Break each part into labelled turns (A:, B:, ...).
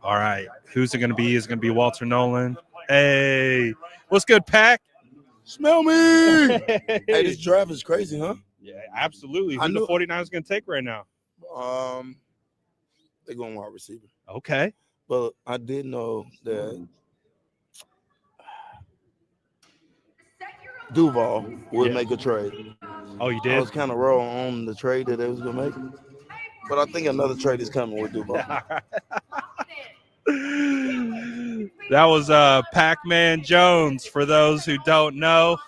A: All right. Who's it going to be? Is it going to be Walter Nolan? Hey. What's good, Pack?
B: Smell me. Hey, this draft is crazy, huh?
A: Yeah, absolutely. Who the 49ers going to take right now?
B: They're going wide receiver.
A: Okay.
B: But I did know that Duval would make a trade.
A: Oh, you did?
B: I was kind of wrong on the trade that they was going to make. But I think another trade is coming with Duval.
A: That was Pac-Man Jones, for those who don't know.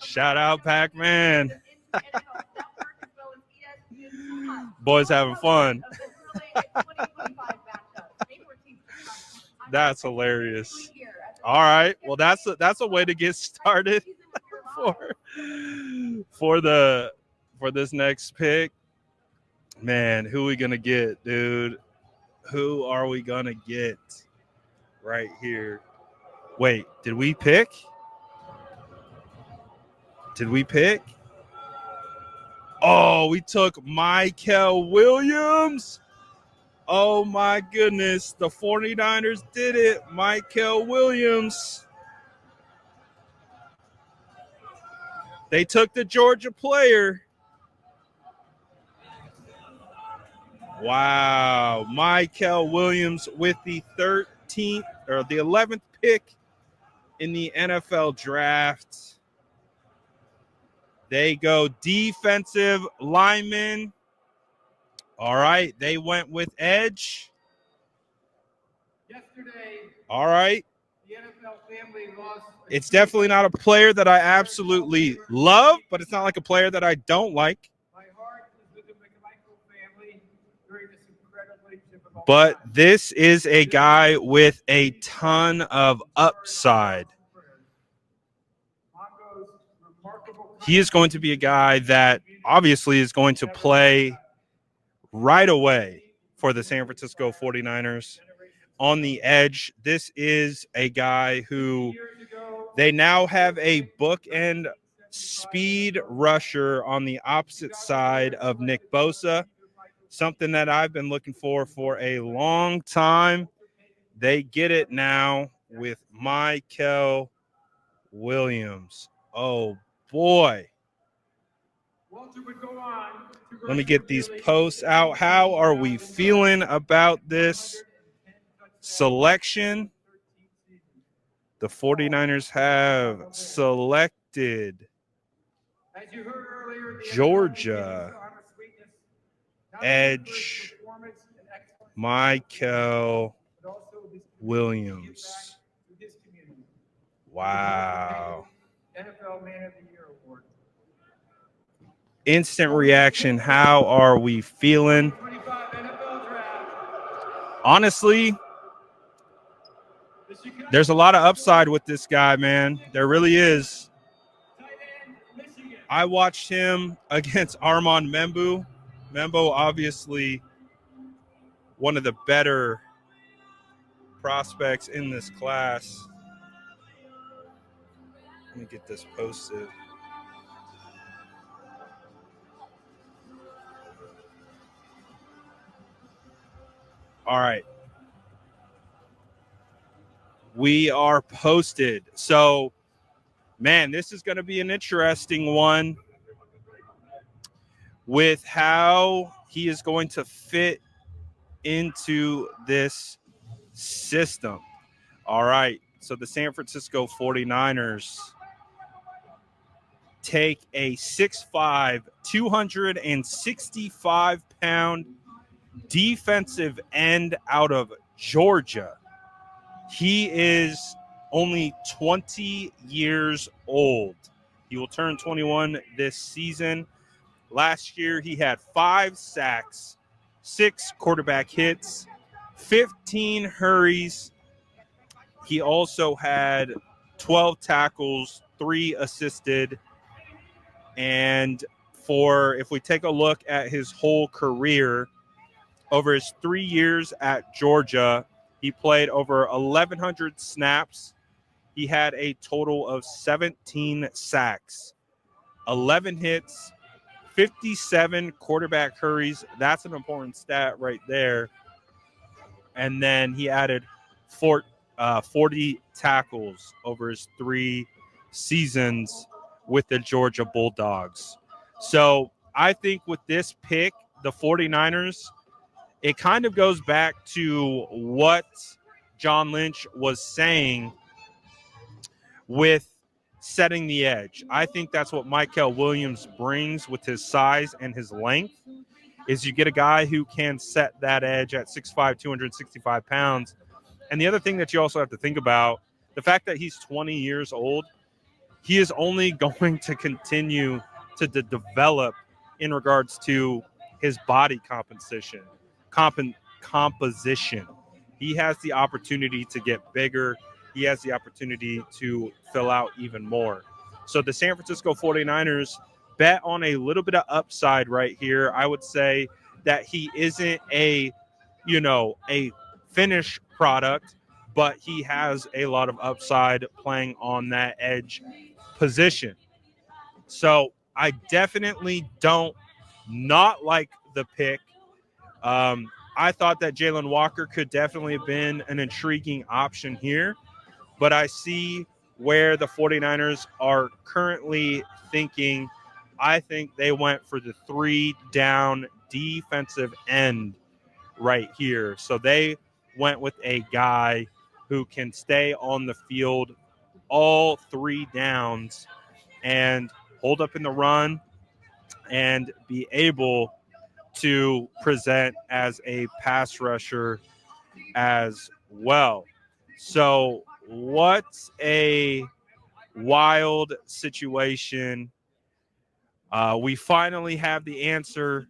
A: Shout out Pac-Man. Boys having fun. That's hilarious. All right. Well, that's a way to get started for this next pick. Man, who are we gonna get, dude? Who are we gonna get right here? Wait, did we pick? Oh, we took Mykel Williams. Oh, my goodness. The 49ers did it. Mykel Williams. They took the Georgia player. Wow. Mykel Williams with the 13th or the 11th pick in the NFL draft. They go defensive lineman. All right. They went with edge.
C: Yesterday,
A: all right.
C: the NFL family lost.
A: It's definitely not a player that I absolutely love, but it's not like a player that I don't like.
C: My heart is with the Mykel family during this incredibly difficult
A: But
C: time.
A: this is a guy with a ton of upside. He is going to be a guy that obviously is going to play right away for the San Francisco 49ers on the edge. This is a guy who they now have a bookend speed rusher on the opposite side of Nick Bosa, something that I've been looking for a long time. They get it now with Mykel Williams. Oh, boy. Let me get these posts out. How are we feeling about this selection? The 49ers have selected Georgia edge Mykel Williams. Wow.
C: NFL Man of the Year award.
A: Instant reaction. How are we feeling? Honestly, there's a lot of upside with this guy, man. There really is. I watched him against Armand Membu. Membu, obviously, one of the better prospects in this class. Let me get this posted. All right. We are posted. So, man, this is going to be an interesting one with how he is going to fit into this system. All right. So the San Francisco 49ers take a 6'5", 265-pound defensive end out of Georgia. He is only 20 years old. He will turn 21 this season. Last year, he had 5 sacks, 6 quarterback hits, 15 hurries. He also had 12 tackles, 3 assisted. And if we take a look at his whole career, over his 3 years at Georgia, he played over 1,100 snaps. He had a total of 17 sacks, 11 hits, 57 quarterback hurries. That's an important stat right there. And then he added 40 tackles over his 3 seasons with the Georgia Bulldogs. So I think with this pick, the 49ers, it kind of goes back to what John Lynch was saying with setting the edge. I think that's what Mykel Williams brings with his size and his length, is you get a guy who can set that edge at 6'5", 265 pounds. And the other thing that you also have to think about, the fact that he's 20 years old, he is only going to continue to develop in regards to his body composition. He has the opportunity to get bigger. He has the opportunity to fill out even more. So the San Francisco 49ers bet on a little bit of upside right here. I would say that he isn't a finished product, but he has a lot of upside playing on that edge position. So I definitely don't not like the pick. I thought that Jalen Walker could definitely have been an intriguing option here, but I see where the 49ers are currently thinking. I think they went for the 3-down defensive end right here. So they went with a guy who can stay on the field all 3 downs and hold up in the run and be able to present as a pass rusher as well. So what's a wild situation? We finally have the answer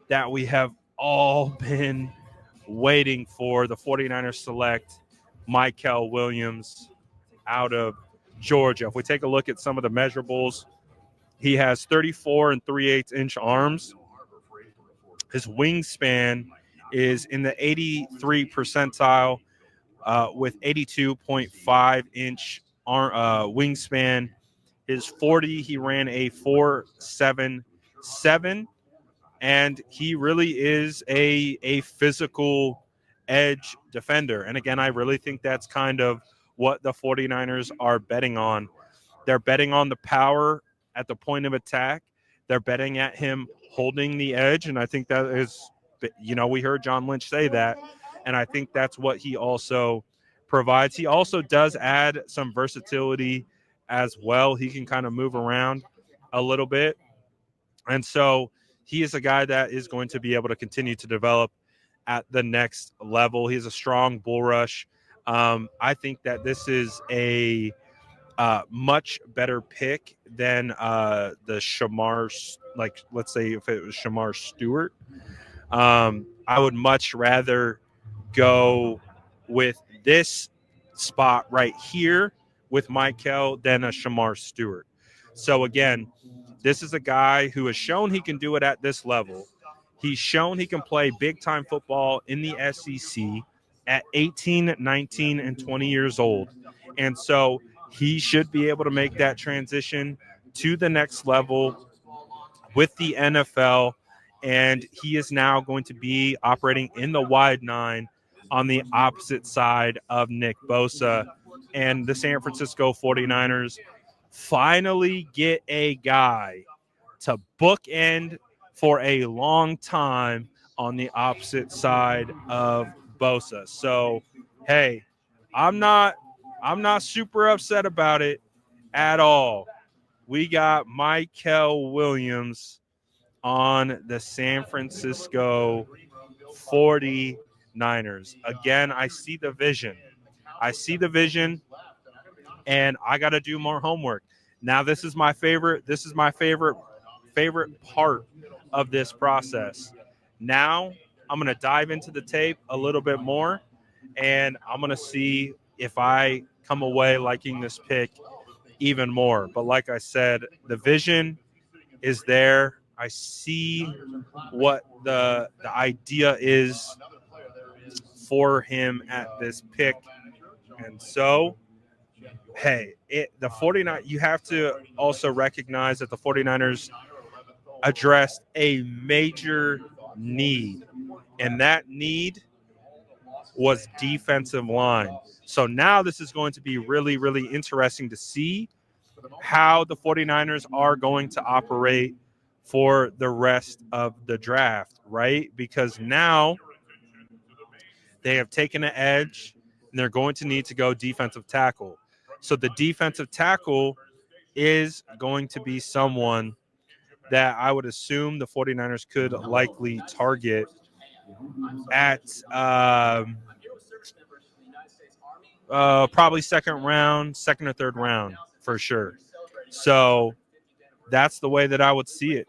A: that we have all been waiting for. The 49ers select Mykel Williams out of Georgia. If we take a look at some of the measurables, he has 34 3/8-inch arms. His wingspan is in the 83 percentile with 82.5-inch wingspan. His 40, he ran a 4.77, and he really is a physical edge defender. And again, I really think that's kind of what the 49ers are betting on. They're betting on the power at the point of attack. They're betting at him holding the edge, and I think that is, we heard John Lynch say that, and I think that's what he also provides. He also does add some versatility as well. He can kind of move around a little bit, and so he is a guy that is going to be able to continue to develop at the next level. He has a strong bull rush. I think that this is a much better pick than the Shamar, like let's say if it was Shamar Stewart. I would much rather go with this spot right here with Mykel than a Shamar Stewart. So again, this is a guy who has shown he can do it at this level. He's shown he can play big-time football in the SEC at 18, 19, and 20 years old. And so he should be able to make that transition to the next level with the NFL. And he is now going to be operating in the wide 9 on the opposite side of Nick Bosa. And the San Francisco 49ers finally get a guy to bookend for a long time on the opposite side of Bosa. So, hey, I'm not super upset about it at all. We got Mykel Williams on the San Francisco 49ers. Again, I see the vision. And I got to do more homework. Now, this is my favorite part of this process. Now, I'm going to dive into the tape a little bit more, and I'm going to see if I come away liking this pick even more. But like I said, the vision is there. I see what the idea is for him at this pick. And so, hey, the 49, you have to also recognize that the 49ers addressed a major need, and that need was defensive line. So now this is going to be really, really interesting to see how the 49ers are going to operate for the rest of the draft, right? Because now they have taken an edge and they're going to need to go defensive tackle. So the defensive tackle is going to be someone that I would assume the 49ers could likely target at probably second or third round for sure. So that's the way that I would see it.